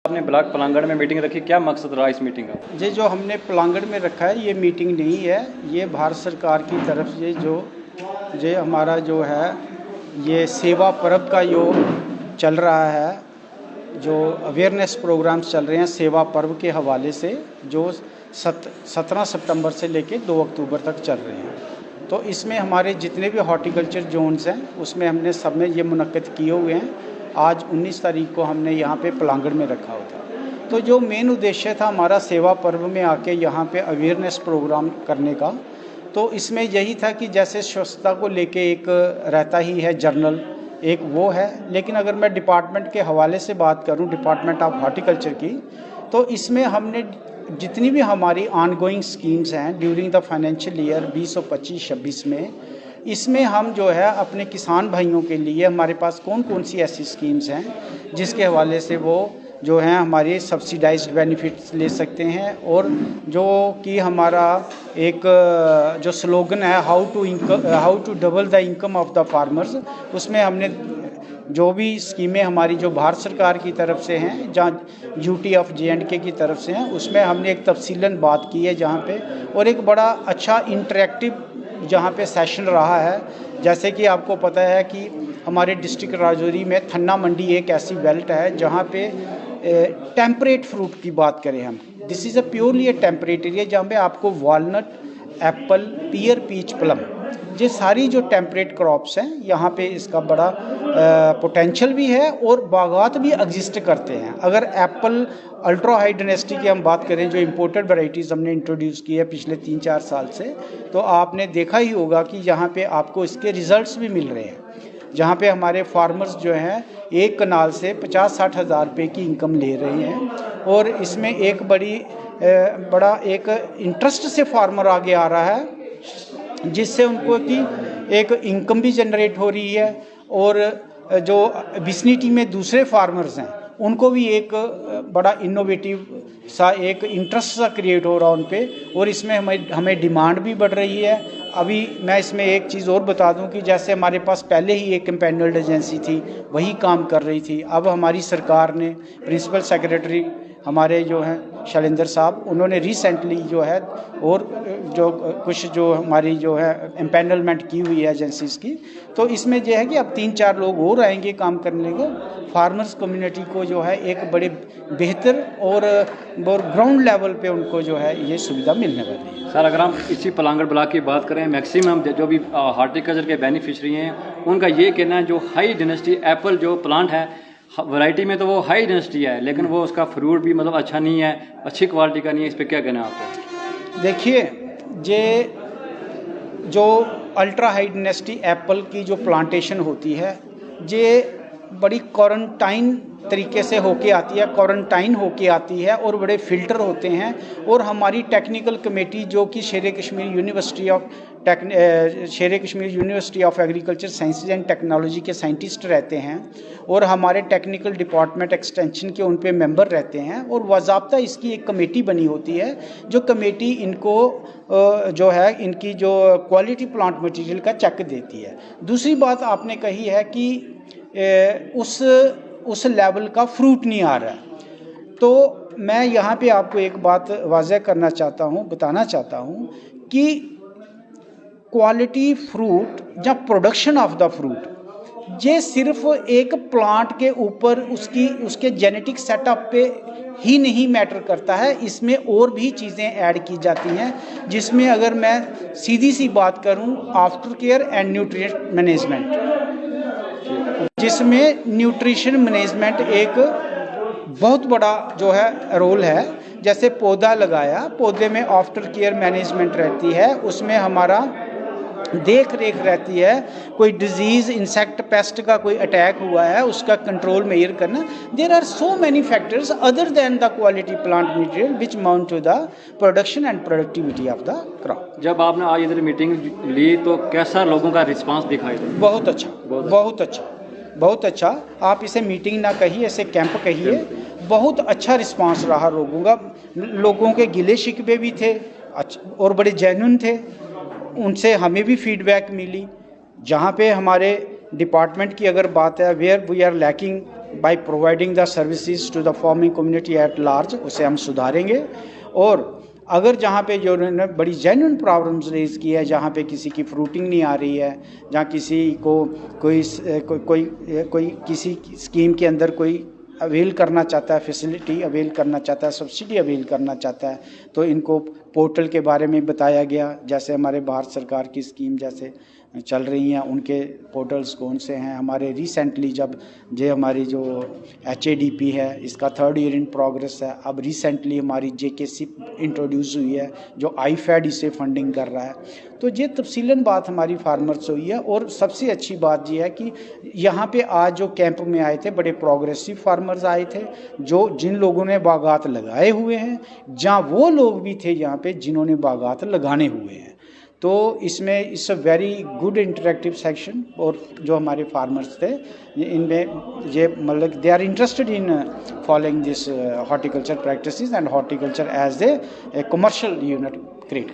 आपने ब्लॉक पलांगड़ में मीटिंग रखी, क्या मकसद रहा इस मीटिंग का? ये जो हमने पलांगड़ में रखा है ये मीटिंग नहीं है, ये भारत सरकार की तरफ से जो हमारा जो है ये सेवा पर्व का जो चल रहा है, जो अवेयरनेस प्रोग्राम्स चल रहे हैं सेवा पर्व के हवाले से, जो 17 सितंबर से लेकर 2 अक्टूबर तक चल रहे हैं। तो इसमें हमारे जितने भी हॉर्टिकल्चर जोन्स हैं उसमें हमने सब में ये मुनक्किद किए हुए हैं। आज 19 तारीख को हमने यहाँ पे पलांगड़ में रखा हुआ था। तो जो मेन उद्देश्य था हमारा सेवा पर्व में आके यहाँ पे अवेयरनेस प्रोग्राम करने का, तो इसमें यही था कि जैसे स्वच्छता को लेके एक रहता ही है जर्नल, एक वो है, लेकिन अगर मैं डिपार्टमेंट के हवाले से बात करूं, डिपार्टमेंट ऑफ हॉर्टिकल्चर की, तो इसमें हमने जितनी भी हमारी ऑनगोइंग स्कीम्स हैं ड्यूरिंग द फाइनेंशियल ईयर 2025-26 में, इसमें हम जो है अपने किसान भाइयों के लिए हमारे पास कौन कौन सी ऐसी स्कीम्स हैं जिसके हवाले से वो जो हैं हमारे सब्सिडाइज्ड बेनिफिट्स ले सकते हैं, और जो कि हमारा एक जो स्लोगन है how to double the income of the farmers, उसमें हमने जो भी स्कीमें हमारी जो भारत सरकार की तरफ से हैं, जहाँ यूटी ऑफ JNK की तरफ से हैं, उसमें हमने एक तफसीलन बात की है जहाँ पे, और एक बड़ा अच्छा इंटरेक्टिव जहाँ पे सेशन रहा है। जैसे कि आपको पता है कि हमारे डिस्ट्रिक्ट राजौरी में थन्ना मंडी एक ऐसी बेल्ट है जहाँ पे टेम्परेट फ्रूट की बात करें हम, this is a purely A temperate area जहाँ पे आपको वॉलनट, एप्पल, पियर, पीच, प्लम, ये सारी जो टेम्परेट क्रॉप्स हैं यहाँ पे इसका बड़ा पोटेंशियल भी है और बागात भी एग्जिस्ट करते हैं। अगर एप्पल अल्ट्रा हाई डायनेस्टी की हम बात करें, जो इंपोर्टेड वैरायटीज़ हमने इंट्रोड्यूस की है पिछले 3-4 साल से, तो आपने देखा ही होगा कि यहाँ पे आपको इसके रिजल्ट्स भी मिल रहे हैं, जहाँ पे हमारे फार्मर्स जो हैं एक कनाल से 50-60 हज़ार रुपये की इनकम ले रहे हैं, और इसमें एक बड़ा एक इंटरेस्ट से फार्मर आगे आ रहा है, जिससे उनको की एक इनकम भी जनरेट हो रही है, और जो विसिनिटी में दूसरे फार्मर्स हैं उनको भी एक बड़ा इनोवेटिव सा एक इंटरेस्ट सा क्रिएट हो रहा है उन पे, और इसमें हमें डिमांड भी बढ़ रही है। अभी मैं इसमें एक चीज़ और बता दूं कि जैसे हमारे पास पहले ही एक एम्पैनल्ड एजेंसी थी, वही काम कर रही थी, अब हमारी सरकार ने प्रिंसिपल सेक्रेटरी हमारे जो हैं शैलेंद्र साहब, उन्होंने रिसेंटली जो है और जो कुछ जो हमारी जो है एम्पैनलमेंट की हुई है एजेंसीज़ की, तो इसमें जो है कि अब 3-4 लोग और आएंगे काम करने को, फार्मर्स कम्युनिटी को जो है एक बड़े बेहतर और ग्राउंड लेवल पे उनको जो है ये सुविधा मिलने वाली है। सर, अगर हम इसी पलांगड़ ब्लॉक की बात करें, मैक्सिमम जो भी हार्टिकल्चर के बेनिफिशरी हैं उनका ये कहना है जो हाई डायनेस्टी एप्पल जो प्लांट है, वैरायटी में तो वो हाई डेंसिटी है, लेकिन वो उसका फ्रूट भी मतलब अच्छा नहीं है, अच्छी क्वालिटी का नहीं है, इस पर क्या कहना है आपको? देखिए, ये जो अल्ट्रा हाई डेंसिटी एप्पल की जो प्लांटेशन होती है, ये बड़ी क्वारंटाइन तरीके से होके आती है, क्वारंटाइन होके आती है, और बड़े फ़िल्टर होते हैं, और हमारी टेक्निकल कमेटी जो कि शेर Kashmir university of agriculture sciences and technology के साइंटिस्ट रहते हैं, और हमारे टेक्निकल डिपार्टमेंट एक्सटेंशन के उन पे मेंबर रहते हैं, और बाज़ाब्ता इसकी एक कमेटी बनी होती है, जो कमेटी इनको जो है इनकी जो क्वालिटी प्लांट मटेरियल का चेक देती है। दूसरी बात आपने कही है कि उस लेवल का फ्रूट नहीं आ रहा है, तो मैं यहाँ पे आपको एक बात वाज़ह करना चाहता हूँ, बताना चाहता हूँ कि क्वालिटी फ्रूट या प्रोडक्शन ऑफ द फ्रूट, ये सिर्फ एक प्लांट के ऊपर उसके जेनेटिक सेटअप पे ही नहीं मैटर करता है, इसमें और भी चीज़ें ऐड की जाती हैं, जिसमें अगर मैं सीधी सी बात करूं, after care and nutrient management, जिसमें न्यूट्रिशन मैनेजमेंट एक बहुत बड़ा जो है रोल है। जैसे पौधा लगाया, पौधे में आफ्टर केयर मैनेजमेंट रहती है, उसमें हमारा देख रेख रहती है, कोई डिजीज़, इंसेक्ट, पेस्ट का कोई अटैक हुआ है उसका कंट्रोल मेजर करना। There are so many factors other than the quality plant material which mount to the production and productivity of the crop. जब आपने आज इधर मीटिंग ली तो कैसा लोगों का रिस्पांस दिखाई दे? बहुत अच्छा, बहुत अच्छा, बहुत अच्छा। आप इसे मीटिंग ना कहिए, इसे कैंप कहिए। बहुत अच्छा रिस्पांस रहा लोगों के गिले शिकवे भी थे और बड़े जेन्युइन थे, उनसे हमें भी फीडबैक मिली। जहाँ पे हमारे डिपार्टमेंट की अगर बात है, where we are lacking by providing the services to the farming community at large, उसे हम सुधारेंगे। और अगर जहाँ पे जो उन्होंने बड़ी जेन्युइन प्रॉब्लम्स रेज़ की है, जहाँ पे किसी की फ्रूटिंग नहीं आ रही है, जहाँ किसी को कोई किसी स्कीम के अंदर कोई अवेल करना चाहता है, फैसिलिटी अवेल करना चाहता है, सब्सिडी अवेल करना चाहता है, तो इनको पोर्टल के बारे में बताया गया। जैसे हमारे भारत सरकार की स्कीम जैसे चल रही हैं, उनके पोर्टल्स कौन से हैं। हमारे रिसेंटली जब हमारी जो HADP है, इसका 3rd ईयर इन प्रोग्रेस है। अब रिसेंटली हमारी JKC इंट्रोड्यूस हुई है, जो IFAD इसे फंडिंग कर रहा है। तो ये तफसीलन बात हमारी फार्मर्स हुई है। और सबसे अच्छी बात ये है कि यहाँ पे आज जो कैंप में आए थे, बड़े प्रोग्रेसिव फार्मर्स आए थे, जिन लोगों ने बागात लगाए हुए हैं, जहाँ वो लोग भी थे यहाँ पे जिन्होंने बागात लगाने हुए हैं। तो इसमें it's a very good interactive section. और जो हमारे फार्मर्स थे, इनमें ये मतलब they are interested in following this horticulture practices and horticulture as a commercial unit create कर।